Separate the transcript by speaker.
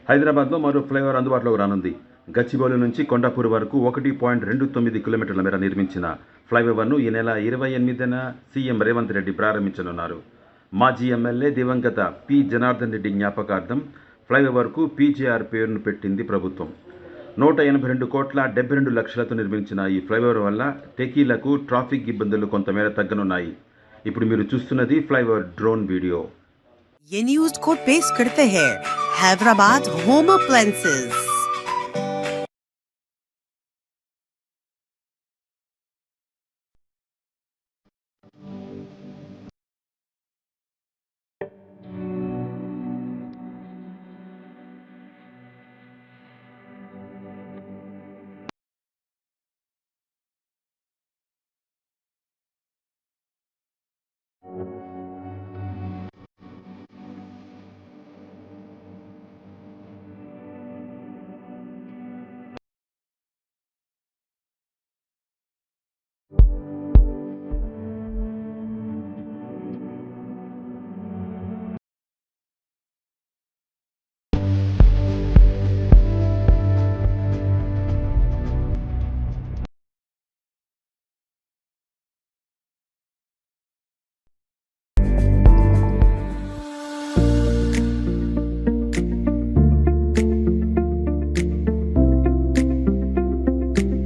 Speaker 1: హైదరాబాద్లో మరో ఫ్లైఓవర్ అందుబాటులోకి రానుంది. గచ్చిబౌలి నుంచి కొండాపూర్ వరకు 1.29 కిలోమీటర్ల మేర నిర్మించిన ఫ్లైఓవర్ను ఈ నెల 28న సీఎం రేవంత్ రెడ్డి ప్రారంభించనున్నారు. మాజీ ఎమ్మెల్యే దివంగత పి. జనార్దన్ రెడ్డి జ్ఞాపకార్థం ఫ్లైఓవర్కు పీజేఆర్ పేరును పెట్టింది ప్రభుత్వం. 182 కోట్ల 72 లక్షలతో నిర్మించిన ఈ ఫ్లైఓవర్ వల్ల టెకీలకు ట్రాఫిక్ ఇబ్బందులు కొంతమేర తగ్గనున్నాయి. ఇప్పుడు మీరు చూస్తున్నది ఫ్లైఓవర్ డ్రోన్ వీడియో.
Speaker 2: ये न्यूज़ को पेश करते हैं हैदराबाद होम अप्लायंसेज।